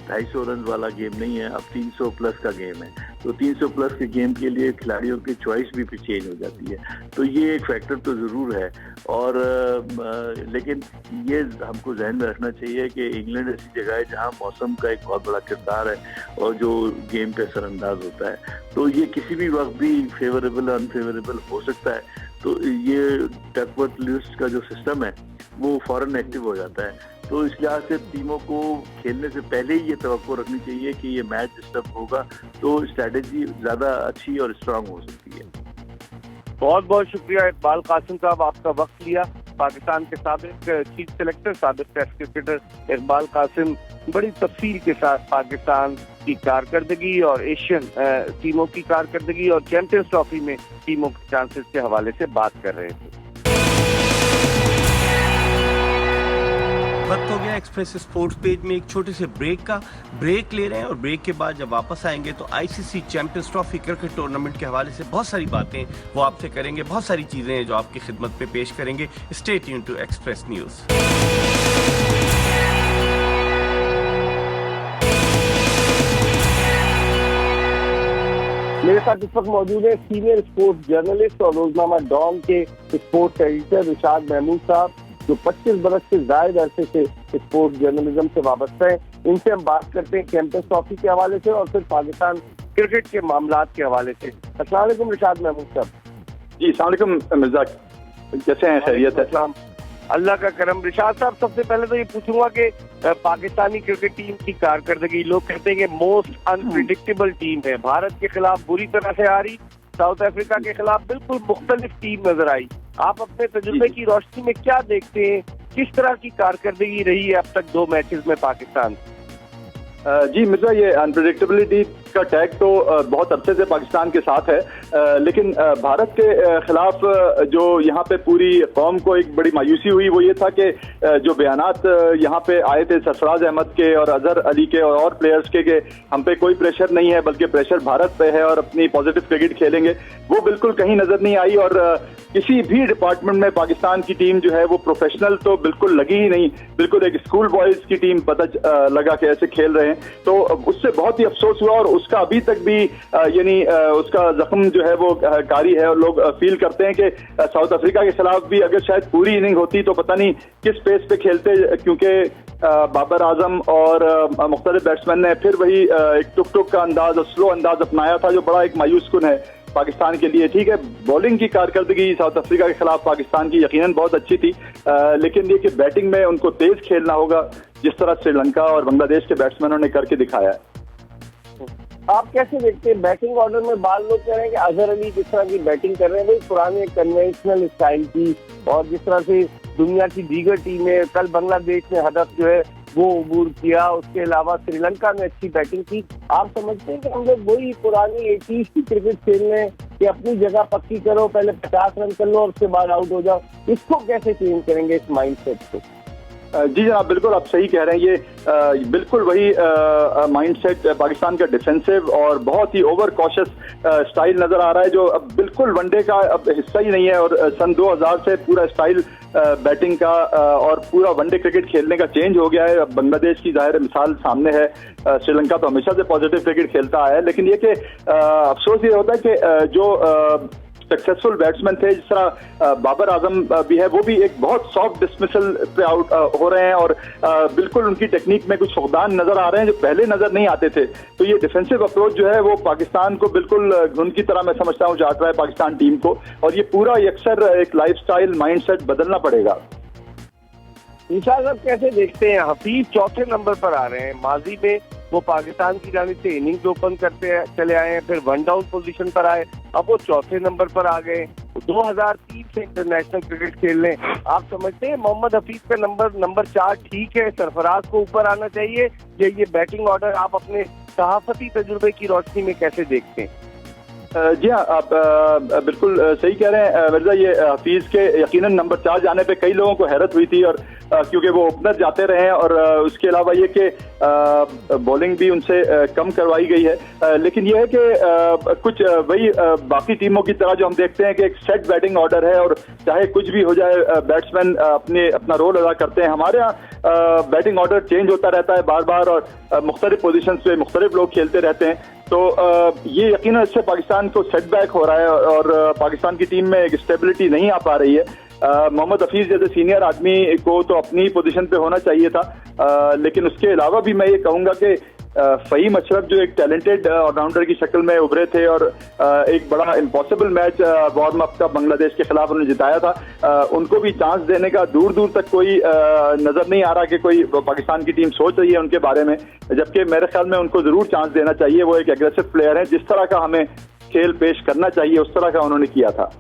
250 रन वाला गेम नहीं है, अब 300 प्लस का गेम है। तो 300 प्लस के गेम के लिए खिलाड़ियों की चॉइस भी फिर चेंज हो जाती है। तो ये एक फैक्टर तो ज़रूर है। और लेकिन ये हमको जहन में रखना चाहिए कि इंग्लैंड ऐसी जगह है जहाँ मौसम का एक बहुत बड़ा किरदार है और जो गेम पे असरअंदाज होता है। तो ये किसी भी वक्त भी फेवरेबल अनफेवरेबल हो सकता है। तो ये डकवर्थ लिस्ट का जो सिस्टम है वो फौरन एक्टिव हो जाता है। तो इस लिहाज से टीमों को खेलने से पहले ही ये तवक्को रखनी चाहिए कि ये मैच डिस्टर्ब होगा, तो स्ट्रैटेजी ज़्यादा अच्छी और स्ट्रांग हो सकती है। बहुत बहुत शुक्रिया इकबाल कासिम साहब, आपका वक्त लिया। पाकिस्तान के साबिक चीफ सेलेक्टर, साबिक टेस्ट क्रिकेटर इकबाल कासिम बड़ी तफसील के साथ पाकिस्तान की कारकर्दगी और एशियन टीमों की कारकर्दगी और चैंपियंस ट्रॉफी में टीमों के चांसेस के हवाले से बात कर रहे थे। वक्त हो गया एक्सप्रेस स्पोर्ट्स पेज में एक छोटे से ब्रेक ले रहे हैं और ब्रेक के बाद जब वापस आएंगे तो ICC Champions trophy cricket tournament के हवाले से बहुत सारी बातें वो आपसे करेंगे, बहुत सारी चीजें हैं जो आपकी खिदमत में पेश करेंगे। Stay tune to Express News. मेरे साथ इस वक्त मौजूद है सीनियर स्पोर्ट्स जर्नलिस्ट और रोजनामा डॉन के स्पोर्ट्स एडिटर रिशाद महमूद साहब, जो 25 बरस से ज्यादा अरसे से स्पोर्ट्स जर्नलिज्म से वाबस्ता है। इनसे हम बात करते हैं चैंपियंस ट्रॉफी के हवाले से और फिर पाकिस्तान क्रिकेट के मामलात के हवाले से। अस्सलाम वालेकुम रिशाद महमूद साहब। जी अस्सलाम वालेकुम मिर्जा, कैसे हैं? खैरियत है? अल्लाह का करम। रिशाद साहब, सबसे पहले तो ये पूछूंगा कि पाकिस्तानी क्रिकेट टीम की कारकर्दगी, लोग कहते हैं कि मोस्ट अनप्रिडिक्टेबल टीम है। भारत के खिलाफ बुरी तरह से हारी, साउथ अफ्रीका के खिलाफ बिल्कुल मुख्तलिफ टीम नजर आई। आप अपने तजुर्बे की रोशनी में क्या देखते हैं, किस तरह की कारकर्दगी रही है अब तक 2 मैचेस में पाकिस्तान? जी मिर्जा, ये अनप्रेडिक्टेबिलिटी का टैग तो बहुत अरसे से पाकिस्तान के साथ है, लेकिन भारत के खिलाफ जो यहाँ पे पूरी कौम को एक बड़ी मायूसी हुई वो ये था कि जो बयानात यहाँ पे आए थे सरफराज अहमद के और अजहर अली के और प्लेयर्स के हम पे कोई प्रेशर नहीं है बल्कि प्रेशर भारत पे है और अपनी पॉजिटिव क्रिकेट खेलेंगे, वो बिल्कुल कहीं नजर नहीं आई। और किसी भी डिपार्टमेंट में पाकिस्तान की टीम जो है वो प्रोफेशनल तो बिल्कुल लगी ही नहीं, बिल्कुल एक स्कूल बॉयज की टीम पता लगा के ऐसे खेल रहे हैं। तो उससे बहुत ही अफसोस हुआ और उसका अभी तक भी यानी उसका जख्म जो है वो कारी है और लोग फील करते हैं कि साउथ अफ्रीका के खिलाफ भी अगर शायद पूरी इनिंग होती तो पता नहीं किस पेस पे खेलते, क्योंकि बाबर आजम और मुख्तलिफ बैट्समैन ने फिर वही एक टुक टुक का अंदाज और स्लो अंदाज अपनाया था जो बड़ा एक मायूस कुन है पाकिस्तान के लिए। ठीक है, बॉलिंग की कारकर्दगी साउथ अफ्रीका के खिलाफ पाकिस्तान की यकीनन बहुत अच्छी थी, लेकिन ये कि बैटिंग में उनको तेज खेलना होगा जिस तरह श्रीलंका और बांग्लादेश के बैट्समैनों ने करके दिखाया है। आप कैसे देखते हैं बैटिंग ऑर्डर में? बाल लोग कह रहे हैं कि अजहर अली जिस तरह की बैटिंग कर रहे हैं वही पुराने कन्वेंशनल स्टाइल की, और जिस तरह से दुनिया की दीगर टीमें, कल बांग्लादेश ने हदफ जो है वो अबूर किया, उसके अलावा श्रीलंका ने अच्छी बैटिंग की। आप समझते हैं कि हम लोग वही पुरानी 80s की क्रिकेट खेल रहे हैं कि अपनी जगह पक्की करो, पहले 50 रन कर लो और उसके बाद आउट हो जाओ? इसको कैसे चेंज करेंगे, इस माइंडसेट को? जी जनाब, बिल्कुल आप सही कह रहे हैं। ये बिल्कुल वही माइंडसेट पाकिस्तान का डिफेंसिव और बहुत ही ओवर कॉशियस स्टाइल नजर आ रहा है जो अब बिल्कुल वनडे का अब हिस्सा ही नहीं है। और सन 2000 से पूरा स्टाइल बैटिंग का और पूरा वनडे क्रिकेट खेलने का चेंज हो गया है। अब बांग्लादेश की जाहिर मिसाल सामने है, श्रीलंका तो हमेशा से पॉजिटिव क्रिकेट खेलता आया है, लेकिन ये कि अफसोस ये होता है कि जो सक्सेसफुल बैट्समैन थे, जिस तरह बाबर आजम भी है, वो भी एक बहुत सॉफ्ट डिसमिसल पे आउट हो रहे हैं और बिल्कुल उनकी टेक्निक में कुछ फुकदान नजर आ रहे हैं जो पहले नजर नहीं आते थे। तो ये डिफेंसिव अप्रोच जो है वो पाकिस्तान को बिल्कुल घुन की तरह मैं समझता हूँ चाट रहा है पाकिस्तान टीम को, और ये पूरा अक्सर एक लाइफस्टाइल माइंडसेट बदलना पड़ेगा। निशाद साहब, कैसे देखते हैं? हफीज 4थे नंबर पर आ रहे हैं। माजी में वो पाकिस्तान की जानिब से इनिंग्स ओपन करते चले आए हैं, फिर 1 डाउन पोजीशन पर आए, अब वो 4थे नंबर पर आ गए। 2003 से इंटरनेशनल क्रिकेट खेल रहे हैं। आप समझते हैं मोहम्मद हफीज का नंबर 4 ठीक है, सरफराज को ऊपर आना चाहिए? ये बैटिंग ऑर्डर आप अपने सहाफती तजुर्बे की रोशनी में कैसे देखते हैं? जी हाँ, आप बिल्कुल सही कह रहे हैं मिर्जा। ये हफीज के यकीनन नंबर 4 जाने पे कई लोगों को हैरत हुई थी, और क्योंकि वो ओपनर जाते रहे हैं, और उसके अलावा ये कि बॉलिंग भी उनसे कम करवाई गई है। लेकिन ये है कि कुछ वही बाकी टीमों की तरह जो हम देखते हैं कि एक सेट बैटिंग ऑर्डर है, और चाहे कुछ भी हो जाए बैट्समैन अपना रोल अदा करते हैं। हमारे यहाँ बैटिंग ऑर्डर चेंज होता रहता है बार बार, और मुख्तलिफ पोजीशन पे मुख्तलिफ लोग खेलते रहते हैं। तो ये यकीनन इससे पाकिस्तान को सेटबैक हो रहा है, और पाकिस्तान की टीम में एक स्टेबिलिटी नहीं आ पा रही है। मोहम्मद हफीज जैसे सीनियर आदमी को तो अपनी पोजीशन पे होना चाहिए था, लेकिन उसके अलावा भी मैं ये कहूँगा कि फ़हीम अशरफ जो एक टैलेंटेड ऑलराउंडर की शक्ल में उभरे थे, और एक बड़ा इम्पॉसिबल मैच वार्म अप का बांग्लादेश के खिलाफ उन्होंने जिताया था, उनको भी चांस देने का दूर दूर तक कोई नजर नहीं आ रहा कि कोई पाकिस्तान की टीम सोच रही है उनके बारे में। जबकि मेरे ख्याल में उनको जरूर चांस देना चाहिए। वो एक एग्रेसिव प्लेयर है, जिस तरह का हमें खेल पेश करना चाहिए उस तरह का उन्होंने किया था।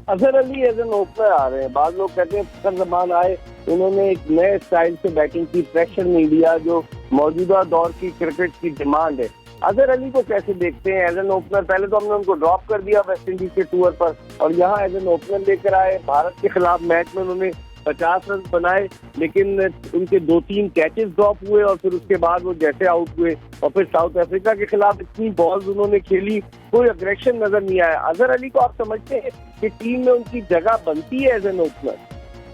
Azhar Ali as an opener आ रहे हैं। बाद लोग कहते हैं फखर जमान आए, उन्होंने एक नए स्टाइल से बैटिंग की, प्रेशर नहीं दिया जो मौजूदा दौर की क्रिकेट की डिमांड है। अजहर अली को कैसे देखते हैं एज एन ओपनर? पहले तो हमने उनको ड्रॉप कर दिया वेस्ट इंडीज के टूर पर, और यहाँ एज एन ओपनर लेकर आए। भारत के खिलाफ मैच में उन्होंने 50 रन बनाए, लेकिन उनके 2-3 कैचेस ड्रॉप हुए, और फिर उसके बाद वो जैसे आउट हुए। और फिर साउथ अफ्रीका के खिलाफ इतनी बॉल्स उन्होंने खेली, कोई अग्रेशन नजर नहीं आया। अजहर अली को आप समझते हैं कि टीम में उनकी जगह बनती है एज एन ओपनर?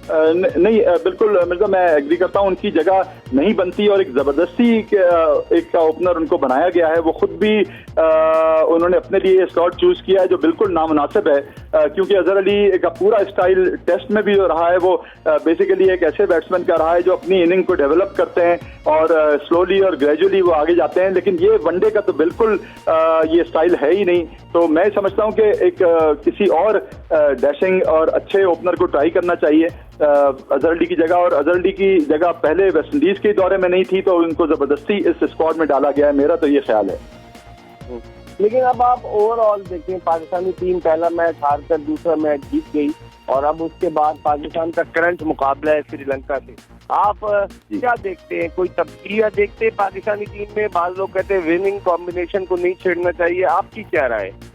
नहीं, बिल्कुल मिर्जा, मैं एग्री करता हूँ, उनकी जगह नहीं बनती, और एक जबरदस्ती एक का ओपनर उनको बनाया गया है। वो खुद भी उन्होंने अपने लिए स्लॉट चूज किया है जो बिल्कुल नामुनासिब है, क्योंकि अजहर अली का पूरा स्टाइल टेस्ट में भी जो रहा है वो बेसिकली एक ऐसे बैट्समैन का रहा है जो अपनी इनिंग को डेवलप करते हैं, और स्लोली और ग्रेजुअली वो आगे जाते हैं। लेकिन ये वनडे का तो बिल्कुल ये स्टाइल है ही नहीं। तो मैं समझता हूँ कि एक किसी और डैशिंग और अच्छे ओपनर को ट्राई करना चाहिए अजहर अली की जगह। और अजहर अली की जगह पहले वेस्ट इंडीज के दौरे में नहीं थी, तो उनको जबरदस्ती इस स्क्वाड में डाला गया है, मेरा तो ये ख्याल है। लेकिन अब आप ओवरऑल देखें, पाकिस्तानी टीम पहला मैच हार कर दूसरा मैच जीत गई, और अब उसके बाद पाकिस्तान का करंट मुकाबला है श्रीलंका से। आप क्या देखते हैं? कोई तब्दीलियां देखते हैं पाकिस्तानी टीम में? बाद लोग कहते हैं विनिंग कॉम्बिनेशन को नहीं छेड़ना चाहिए, आपकी क्या राय है?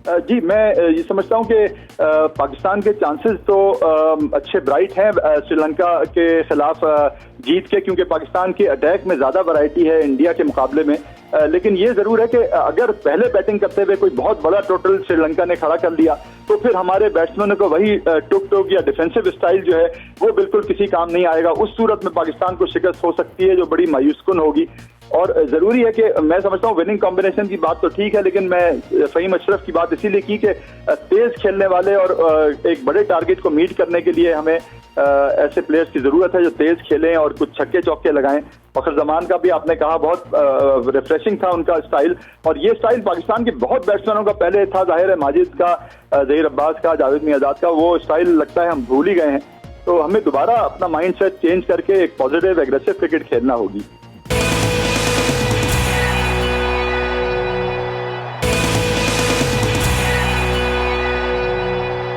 जी, मैं ये समझता हूँ कि पाकिस्तान के चांसेस तो अच्छे ब्राइट हैं श्रीलंका के खिलाफ जीत के, क्योंकि पाकिस्तान के अटैक में ज़्यादा वैरायटी है इंडिया के मुकाबले में। लेकिन ये ज़रूर है कि अगर पहले बैटिंग करते हुए कोई बहुत बड़ा टोटल श्रीलंका ने खड़ा कर लिया, तो फिर हमारे बैट्समैनों को वही टुक या डिफेंसिव स्टाइल जो है वो बिल्कुल किसी काम नहीं आएगा। उस सूरत में पाकिस्तान को शिकस्त हो सकती है जो बड़ी मायूसकुन होगी। और ज़रूरी है कि मैं समझता हूँ विनिंग कॉम्बिनेशन की बात तो ठीक है, लेकिन मैं फ़हीम अशरफ की बात इसीलिए की कि तेज़ खेलने वाले और एक बड़े टारगेट को मीट करने के लिए हमें ऐसे प्लेयर्स की ज़रूरत है जो तेज़ खेलें और कुछ छक्के चौके लगाएं। फखर जमान का भी आपने कहा बहुत रिफ्रेशिंग था उनका स्टाइल, और ये स्टाइल पाकिस्तान के बहुत बैट्समैनों का पहले था। जाहिर है माजिद का, ज़हीर अब्बास का, जावेद मियाँदाद का, वो स्टाइल लगता है हम भूल ही गए हैं। तो हमें दोबारा अपना माइंड सेट चेंज करके एक पॉजिटिव एग्रेसिव क्रिकेट खेलना होगी।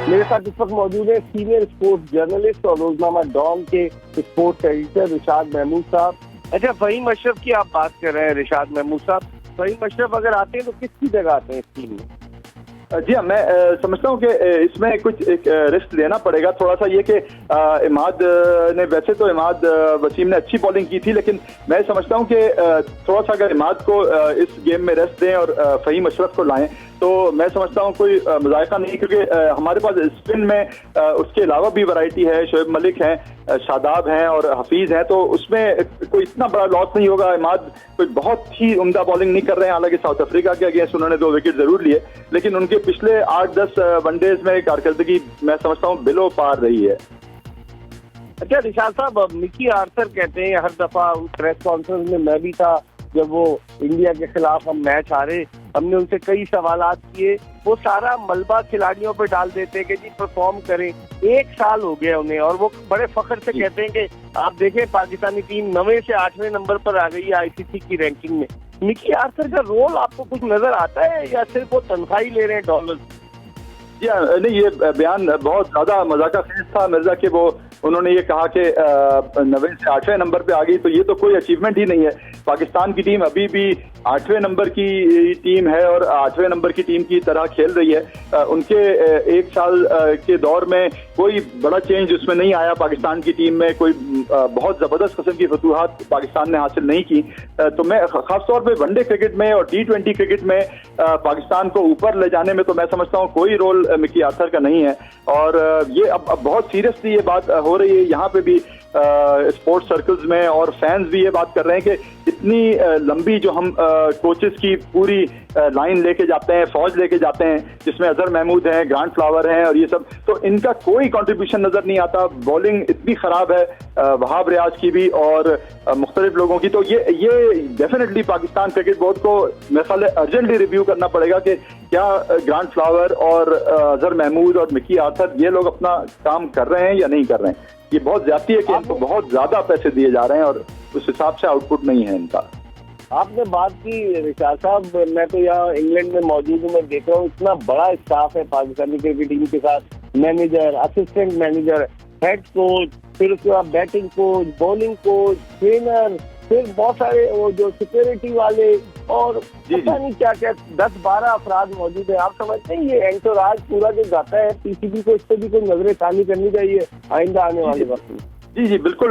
मेरे साथ इस वक्त मौजूद है सीनियर स्पोर्ट्स जर्नलिस्ट और रोजनामा डॉन के स्पोर्ट्स एडिटर रिशाद महमूद साहब। अच्छा, फ़हीम अशरफ की आप बात कर रहे हैं रिशाद महमूद साहब, फ़हीम अशरफ अगर आते हैं तो किसकी जगह आते हैं इस टीम में? जी हाँ, मैं समझता हूँ कि इसमें कुछ एक रिस्क लेना पड़ेगा थोड़ा सा। ये कि इमाद ने, वैसे तो इमाद वसीम ने अच्छी बॉलिंग की थी, लेकिन मैं समझता हूँ कि थोड़ा सा अगर इमाद को इस गेम में रेस्ट दें और फ़हीम अशरफ को लाएं तो मैं समझता हूँ कोई मजायका नहीं, क्योंकि हमारे पास स्पिन में उसके अलावा भी वैरायटी है। शोएब मलिक हैं, शादाब हैं और हफीज हैं, तो उसमें कोई इतना बड़ा लॉस नहीं होगा। इमाद कोई बहुत ही उम्दा बॉलिंग नहीं कर रहे हैं, हालांकि साउथ अफ्रीका के अगेंस्ट उन्होंने 2 विकेट जरूर लिए, लेकिन उनके पिछले 8-10 वनडेज में कारकर्दगी मैं समझता हूँ बिलो पार रही है। अच्छा रिशाद साहब, मिकी आर्थर कहते हैं हर दफा प्रेस कॉन्फ्रेंस में, मैं भी था जब वो इंडिया के खिलाफ हम मैच हारे, हमने उनसे कई सवालात किए, वो सारा मलबा खिलाड़ियों पे डाल देते हैं कि जी परफॉर्म करें। 1 साल हो गया उन्हें, और वो बड़े फख्र से कहते हैं कि आप देखें पाकिस्तानी टीम 9वें से 8वें नंबर पर आ गई है आईसीसी की रैंकिंग में। मिकी आर्थर का रोल आपको कुछ नजर आता है या सिर्फ वो तनख्वाही ले रहे हैं डॉलर? जी नहीं, ये बयान बहुत ज्यादा मजाका खेज था मिर्जा के। वो उन्होंने ये कहा कि 90 से 8वें नंबर पे आ गई, तो ये तो कोई अचीवमेंट ही नहीं है। पाकिस्तान की टीम अभी भी 8वें नंबर की टीम है और 8वें नंबर की टीम की तरह खेल रही है। उनके एक साल के दौर में कोई बड़ा चेंज उसमें नहीं आया। पाकिस्तान की टीम में कोई बहुत जबरदस्त किस्म की फतूहात पाकिस्तान ने हासिल नहीं की। तो मैं खासतौर पे वनडे क्रिकेट में और T20 क्रिकेट में पाकिस्तान को ऊपर ले जाने में तो मैं समझता हूँ कोई रोल मिकी आर्थर का नहीं है। और ये अब बहुत सीरियसली ये बात हो रही है यहाँ पे भी, स्पोर्ट्स सर्कल्स में, और फैंस भी ये बात कर रहे हैं कि इतनी लंबी जो हम कोचेस की पूरी लाइन लेके जाते हैं, फौज लेके जाते हैं, जिसमें अजहर महमूद हैं, ग्रांट फ्लावर हैं और ये सब, तो इनका कोई कंट्रीब्यूशन नजर नहीं आता। बॉलिंग इतनी खराब है वहाब रियाज की भी और मुख्तलिफ लोगों की। तो ये डेफिनेटली पाकिस्तान क्रिकेट बोर्ड को मेरे ख्याल है अर्जेंटली रिव्यू करना पड़ेगा कि क्या ग्रांट फ्लावर और अजहर महमूद और मिकी आर्थर ये लोग अपना काम कर रहे हैं या नहीं कर रहे हैं। ये बहुत ज्यादती है कि इनको बहुत ज्यादा पैसे दिए जा रहे हैं और उस हिसाब से आउटपुट नहीं है इनका। आपने बात की रिशाद साहब, मैं तो यहाँ इंग्लैंड में मौजूद हूँ, मैं देख रहा हूँ इतना बड़ा स्टाफ है पाकिस्तानी क्रिकेट टीम के साथ, manager, assistant manager, head coach, फिर उसके बाद batting coach, bowling coach, trainer, फिर बहुत सारे वो जो सिक्योरिटी वाले और पता नहीं क्या क्या 10-12 अफराद मौजूद है। आप समझते हैं ये एंटोराज पूरा जो जाता है, पीसीबी को इस पर भी कोई नजरसानी करनी चाहिए आइंदा आने वाले वक्त में। जी बिल्कुल,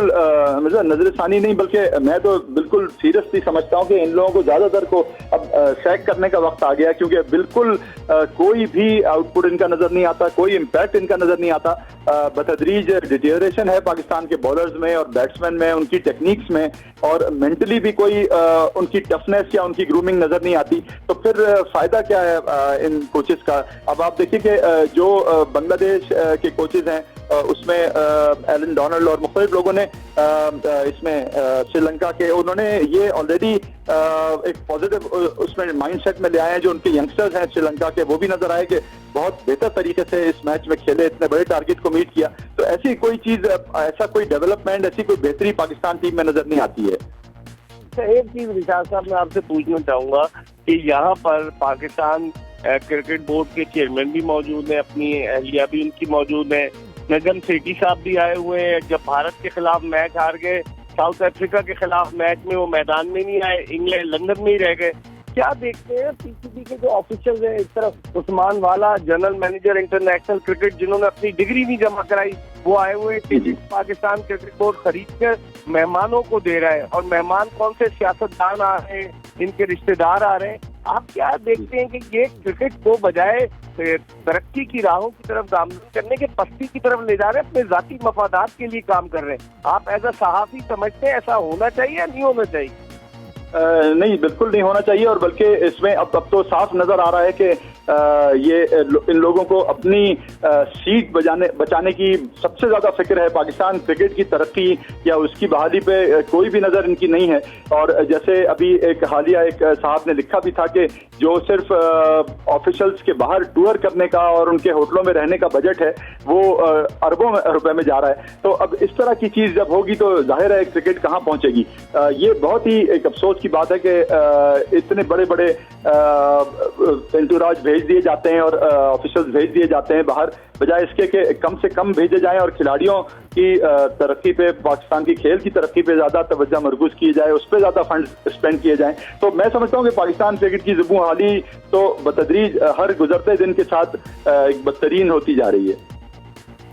नजरसानी नहीं बल्कि मैं तो बिल्कुल सीरियसली समझता हूँ कि इन लोगों को ज्यादातर को अब सैक करने का वक्त आ गया, क्योंकि बिल्कुल कोई भी आउटपुट इनका नजर नहीं आता, कोई इम्पैक्ट इनका नजर नहीं आता। बतदरीज डिटेरियोरेशन है पाकिस्तान के बॉलर्स में और बैट्समैन में, उनकी टेक्निक्स में, और मेंटली भी कोई उनकी टफनेस या उनकी ग्रूमिंग नजर नहीं आती। तो फिर फायदा क्या है इन कोचेस का। अब आप देखिए कि जो बांग्लादेश के कोचेस हैं उसमें एलन डोनाल्ड और मुख्तलिफ लोगों ने इसमें श्रीलंका के, उन्होंने ये ऑलरेडी एक पॉजिटिव उसमें माइंडसेट में ले आए हैं। जो उनके यंगस्टर्स हैं श्रीलंका के, वो भी नजर आए कि बहुत बेहतर तरीके से इस मैच में खेले, इतने बड़े टारगेट को मीट किया। तो ऐसी कोई चीज, ऐसा कोई डेवलपमेंट, ऐसी कोई बेहतरी पाकिस्तान टीम में नजर नहीं आती है। एक चीज रिशाद साहब मैं आपसे पूछना चाहूंगा कि यहाँ पर पाकिस्तान क्रिकेट बोर्ड के चेयरमैन भी मौजूद हैं, अपनी अहलिया भी उनकी मौजूद है, नजम सेठी साहब भी आए हुए हैं। जब भारत के खिलाफ मैच हार गए, साउथ अफ्रीका के खिलाफ मैच में वो मैदान में नहीं आए, इंग्लैंड लंदन में ही रह गए। क्या देखते हैं पीसीबी के जो ऑफिशियल्स हैं, इस तरफ उस्मान वाला जनरल मैनेजर इंटरनेशनल क्रिकेट, जिन्होंने अपनी डिग्री नहीं जमा कराई, वो आए हुए टिकट पाकिस्तान क्रिकेट बोर्ड खरीद कर मेहमानों को दे रहा है, और मेहमान कौन से सियासतदान आ रहे हैं, इनके रिश्तेदार आ रहे हैं। आप क्या देखते हैं कि ये क्रिकेट को बजाय तरक्की की राहों की तरफ गामजन करने के पस्ती की तरफ ले जा रहे हैं, अपने जाती मफादात के लिए काम कर रहे हैं। आप एज अ सहाफी समझते हैं ऐसा होना चाहिए या नहीं होना चाहिए? नहीं, बिल्कुल नहीं होना चाहिए। और बल्कि इसमें अब तो साफ नजर आ रहा है कि ये इन लोगों को अपनी सीट बचाने की सबसे ज्यादा फिक्र है। पाकिस्तान क्रिकेट की तरक्की या उसकी बहाली पे कोई भी नजर इनकी नहीं है। और जैसे अभी एक हालिया एक साहब ने लिखा भी था कि जो सिर्फ ऑफिशियल्स के बाहर टूर करने का और उनके होटलों में रहने का बजट है वो अरबों रुपए में जा रहा है। तो अब इस तरह की चीज जब होगी तो जाहिर है क्रिकेट कहाँ पहुंचेगी। ये बहुत ही एक अफसोस की बात है कि इतने बड़े बड़े एंटूराज भेज दिए जाते हैं और ऑफिशियल्स भेज दिए जाते हैं बाहर, बजाय इसके कि कम से कम भेजे जाएं और खिलाड़ियों की तरक्की पे, पाकिस्तान की खेल की तरक्की पे ज्यादा तवज्जो मरकूज की जाए, उस पर ज्यादा फंड स्पेंड किए जाएं। तो मैं समझता हूँ कि पाकिस्तान क्रिकेट की जुबू हाली तो बतदरीज हर गुजरते दिन के साथ बदतरीन होती जा रही है।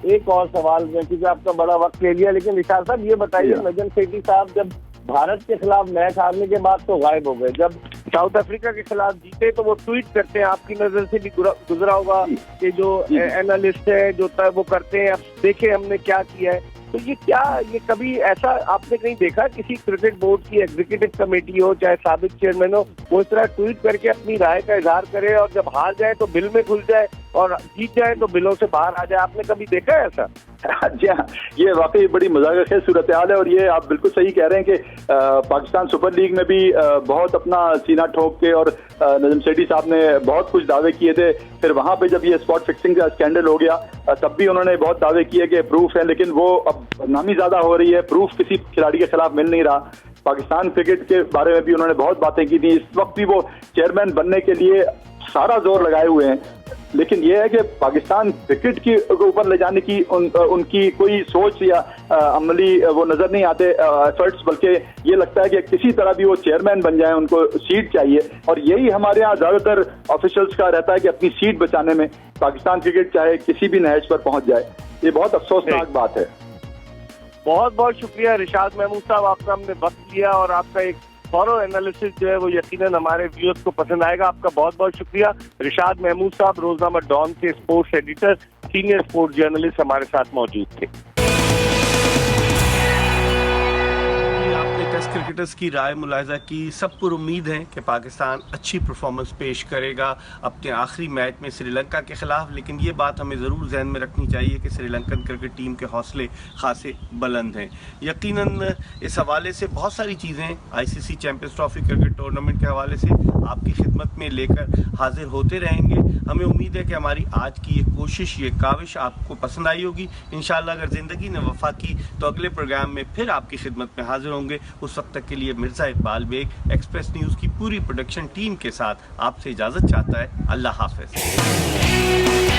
एक और सवाल में, क्योंकि आपका बड़ा वक्त ले लिया, लेकिन विशाल साहब ये बताइए, नजम सेठी साहब जब भारत के खिलाफ मैच हारने के बाद तो गायब हो गए, जब साउथ अफ्रीका के खिलाफ जीते तो वो ट्वीट करते हैं, आपकी नजर से भी गुजरा होगा कि जो एनालिस्ट है जो वो करते हैं, अब देखे हमने क्या किया है। तो ये कभी ऐसा आपने कहीं देखा किसी क्रिकेट बोर्ड की एग्जीक्यूटिव कमेटी हो चाहे साबिक चेयरमैन हो, वो इस तरह ट्वीट करके अपनी राय का इजहार करे और जब हार जाए तो बिल में घुस जाए और जीत जाए तो बिलों से बाहर आ जाए? आपने कभी देखा है ऐसा? जी हाँ, ये वाकई बड़ी मजाक सूरत हाल है। और ये आप बिल्कुल सही कह रहे हैं कि पाकिस्तान सुपर लीग में भी बहुत अपना सीना ठोक के और नजम सेठी साहब ने बहुत कुछ दावे किए थे। फिर वहां पे जब ये स्पॉट फिक्सिंग का स्कैंडल हो गया तब भी उन्होंने बहुत दावे किए कि प्रूफ है, लेकिन वो अब बदनामी ज्यादा हो रही है, प्रूफ किसी खिलाड़ी के खिलाफ मिल नहीं रहा। पाकिस्तान क्रिकेट के बारे में भी उन्होंने बहुत बातें की थी। इस वक्त भी वो चेयरमैन बनने के लिए सारा जोर लगाए हुए हैं, लेकिन यह है कि पाकिस्तान क्रिकेट के ऊपर ले जाने की उनकी कोई सोच या अमली वो नजर नहीं आते एफर्ट्स, बल्कि ये लगता है कि किसी तरह भी वो चेयरमैन बन जाए, उनको सीट चाहिए। और यही हमारे यहाँ ज्यादातर ऑफिशियल्स का रहता है कि अपनी सीट बचाने में पाकिस्तान क्रिकेट चाहे किसी भी नहज पर पहुंच जाए। ये बहुत अफसोसनाक बात है। बहुत बहुत शुक्रिया रिशाद महमूद साहब, आपका हमने वक्त लिया और आपका एक थॉरो एनालिसिस जो है वो यकीनन हमारे व्यूअर्स को पसंद आएगा। आपका बहुत बहुत शुक्रिया। रिशाद महमूद साहब रोजनामा डॉन के sports editor, senior sports journalist हमारे साथ मौजूद थे। आपने टेस्ट क्रिकेटर्स की राय मुलाहिजा की। सब पर उम्मीद है कि पाकिस्तान अच्छी परफॉर्मेंस पेश करेगा अपने आखिरी मैच में श्रीलंका के खिलाफ, लेकिन ये बात हमें ज़रूर जहन में रखनी चाहिए कि श्रीलंकन क्रिकेट टीम के हौसले खासे बुलंद हैं। यकीनन इस हवाले से बहुत सारी चीज़ें ICC Champions trophy cricket tournament के हवाले से आपकी खिदमत में लेकर हाजिर होते रहेंगे। हमें उम्मीद है कि हमारी आज की ये कोशिश, ये काविश आपको पसंद आई होगी। इंशाल्लाह अगर ज़िंदगी ने वफा की तो अगले प्रोग्राम में फिर आपकी खिदमत में हाजिर होंगे। उस वक्त तक के लिए मिर्ज़ा इकबाल बेग एक्सप्रेस न्यूज़ की पूरी प्रोडक्शन टीम के साथ आपसे इजाज़त चाहता है। अल्लाह हाफ़िज़।